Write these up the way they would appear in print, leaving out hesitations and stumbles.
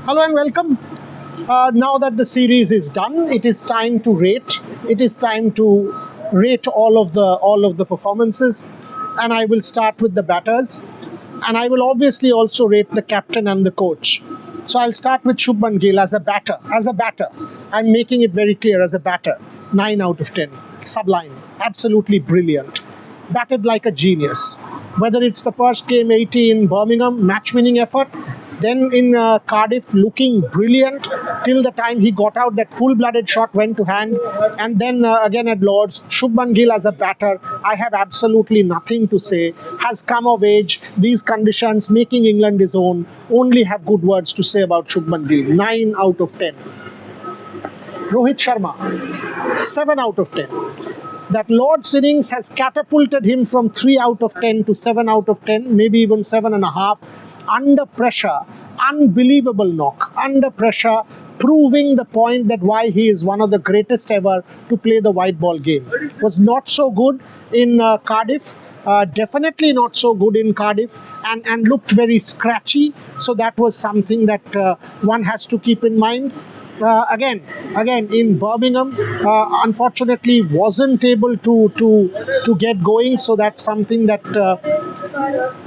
Hello and welcome. Now that the series is done, it is time to rate. It is time to rate all of the performances, and I will start with the batters, and I will obviously also rate the captain and the coach. So I'll start with Shubman Gill as a batter. I'm making it very clear as a batter. 9 out of 10. Sublime. Absolutely brilliant. Batted like a genius. Whether it's the first game 80 in Birmingham, match-winning effort, then in Cardiff, looking brilliant till the time he got out, that full-blooded shot went to hand, and then again at Lords, Shubman Gill as a batter, I have absolutely nothing to say, has come of age, these conditions, making England his own, only have good words to say about Shubman Gill. 9 out of 10. Rohit Sharma, 7 out of 10. That Lord's innings has catapulted him from 3 out of 10 to 7 out of 10, maybe even 7.5. Under pressure, unbelievable knock. Under pressure, proving the point that why he is one of the greatest ever to play the white ball game. Was not so good in Cardiff. Definitely not so good in Cardiff, and looked very scratchy. So that was something that one has to keep in mind. Again in Birmingham, unfortunately wasn't able to get going, so that's something that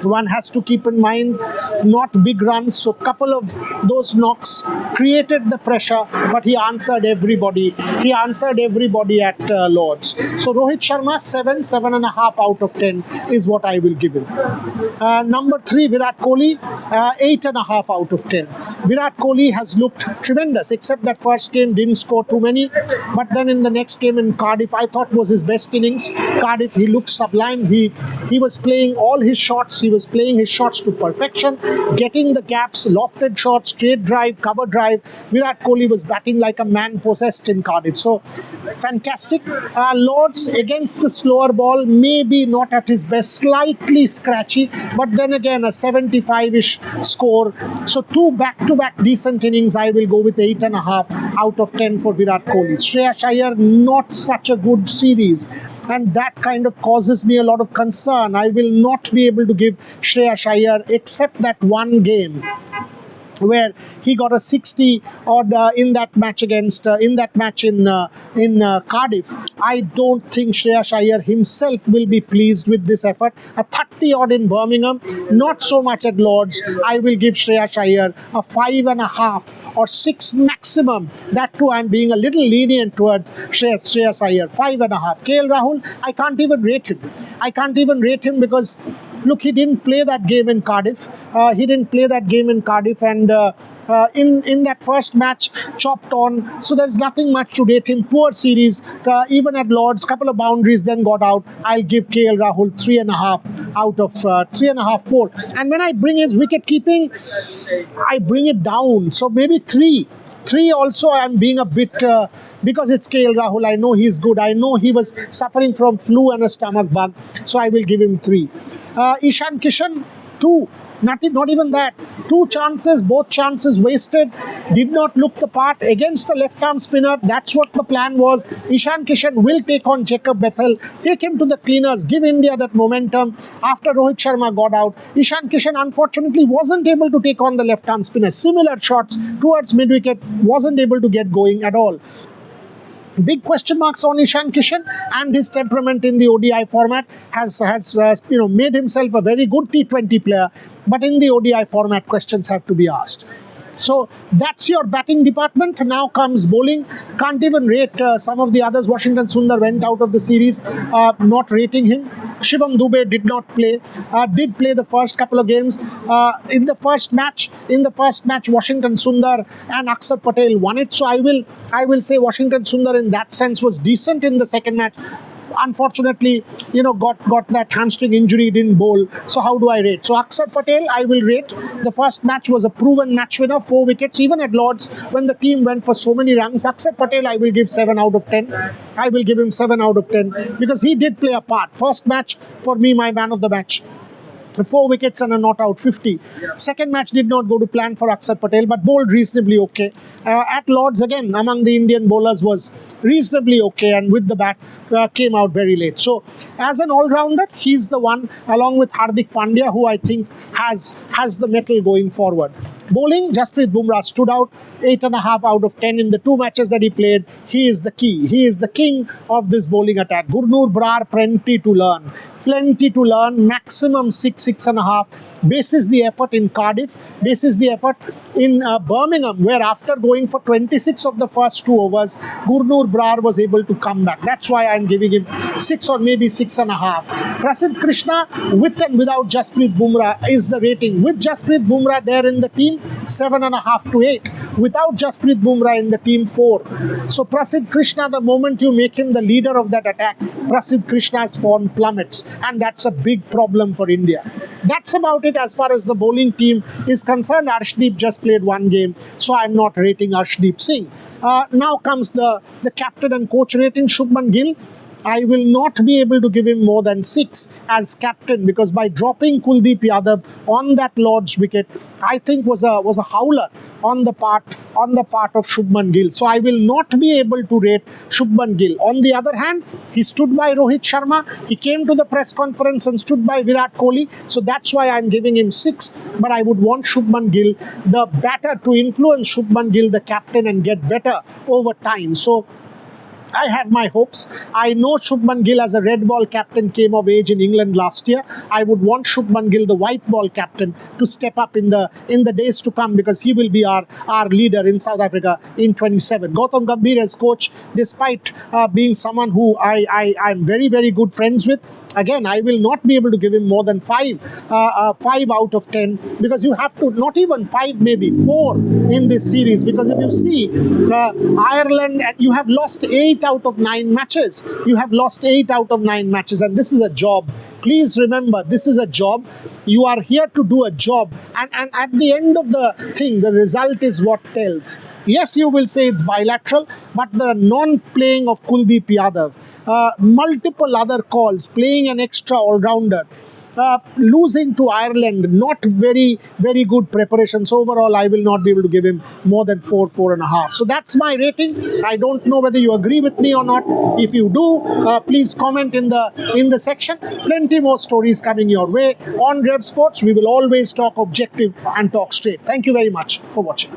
one has to keep in mind. Not big runs, so couple of those knocks created the pressure, but he answered everybody at Lords. So Rohit Sharma, 7.5 out of 10 is what I will give him. Number 3, Virat Kohli, 8.5 out of 10. Virat Kohli has looked tremendous, except that first game didn't score too many, but then in the next game in Cardiff, I thought was his best innings. Cardiff, he looked sublime. He was playing all his shots. He was playing his shots to perfection, getting the gaps, lofted shots, straight drive, cover drive. Virat Kohli was batting like a man possessed in Cardiff. So fantastic. Lords, against the slower ball, maybe not at his best, slightly scratchy, but then again a 75-ish score. So 2 back-to-back decent innings. I will go with 8.5 out of 10 for Virat Kohli. Shreyas Iyer, not such a good series, and that kind of causes me a lot of concern. I will not be able to give Shreyas Iyer, except that one game where he got a 60 odd in that match in Cardiff. I don't think Shreyas Iyer himself will be pleased with this effort. A 30 odd in Birmingham, not so much at Lords. I will give Shreyas Iyer a 5.5 or 6 maximum. That too, I'm being a little lenient towards Shreyas Iyer. 5.5. KL Rahul, I can't even rate him because look, he didn't play that game in Cardiff. And in that first match, chopped on. So there's nothing much to rate him. Poor series. Even at Lords, couple of boundaries, then got out. I'll give KL Rahul 3.5 out of 3.5, 4. And when I bring his wicket keeping, I bring it down. So maybe 3. 3 also, I'm being a bit... because it's KL Rahul, I know he's good. I know he was suffering from flu and a stomach bug. So I will give him 3. Ishan Kishan, 2. Not even that. 2 chances, both chances wasted. Did not look the part against the left-arm spinner. That's what the plan was. Ishan Kishan will take on Jacob Bethel, take him to the cleaners, give India that momentum. After Rohit Sharma got out, Ishan Kishan unfortunately wasn't able to take on the left-arm spinner. Similar shots towards mid-wicket, wasn't able to get going at all. Big question marks on Ishan Kishan, and his temperament in the ODI format has made himself a very good T20 player, but in the ODI format, questions have to be asked. So that's your batting department. Now comes bowling. Can't even rate some of the others. Washington Sundar went out of the series, not rating him. Shivam Dube did not play. Did play the first couple of games. In the first match, Washington Sundar and Akshar Patel won it. So I will say Washington Sundar in that sense was decent in the second match. Unfortunately, got that hamstring injury, didn't bowl. So how do I rate? So Akshar Patel, I will rate. The first match was a proven match winner, 4 wickets. Even at Lords, when the team went for so many runs, Akshar Patel, I will give 7 out of 10. I will give him 7 out of 10 because he did play a part. First match, for me, my man of the match. 4 wickets and a not out, 50. Second match did not go to plan for Akshar Patel, but bowled reasonably okay. At Lords, again, among the Indian bowlers was reasonably okay, and with the bat came out very late. So as an all-rounder, he's the one, along with Hardik Pandya, who I think has the mettle going forward. Bowling, Jasprit Bumrah stood out, 8.5 out of 10 in the 2 matches that he played. He is the key. He is the king of this bowling attack. Gurnoor Brar, plenty to learn. Plenty to learn, maximum 6, 6.5. Bases the effort in Cardiff, bases the effort in Birmingham, where after going for 26 of the first 2 overs, Gurnoor Brar was able to come back. That's why I'm giving him 6 or maybe 6.5. Prasidh Krishna, with and without Jasprit Bumrah, is the rating. With Jasprit Bumrah there in the team, 7.5 to 8. Without Jasprit Bumrah in the team, 4. So Prasidh Krishna, the moment you make him the leader of that attack, Prasidh Krishna's form plummets, and that's a big problem for India. That's about it as far as the bowling team is concerned. Arshdeep just played 1 game, so I'm not rating Arshdeep Singh. Now comes the captain and coach rating. Shubman Gill, I will not be able to give him more than 6 as captain, because by dropping Kuldeep Yadav on that Lord's wicket, I think was a howler on the part of Shubman Gill. So I will not be able to rate Shubman Gill. On the other hand, he stood by Rohit Sharma. He came to the press conference and stood by Virat Kohli. So that's why I'm giving him 6. But I would want Shubman Gill, the batter, to influence Shubman Gill, the captain, and get better over time. So I have my hopes. I know Shubman Gill as a red ball captain came of age in England last year. I would want Shubman Gill, the white ball captain, to step up in the days to come, because he will be our leader in South Africa in 27. Gautam Gambhir as coach, despite being someone who I'm very, very good friends with, again, I will not be able to give him more than 5 out of 10, because you have to, not even 5, maybe 4 in this series, because if you see Ireland, you have lost 8 out of 9 matches. You have lost 8 out of 9 matches, and this is a job. Please remember, this is a job. You are here to do a job, and at the end of the thing, the result is what tells. Yes, you will say it's bilateral, but the non-playing of Kuldeep Yadav, multiple other calls, playing an extra all-rounder, losing to Ireland, not very, very good preparations. Overall, I will not be able to give him more than 4, 4.5. So that's my rating. I don't know whether you agree with me or not. If you do, please comment in the section. Plenty more stories coming your way on Revsportz. We will always talk objective and talk straight. Thank you very much for watching.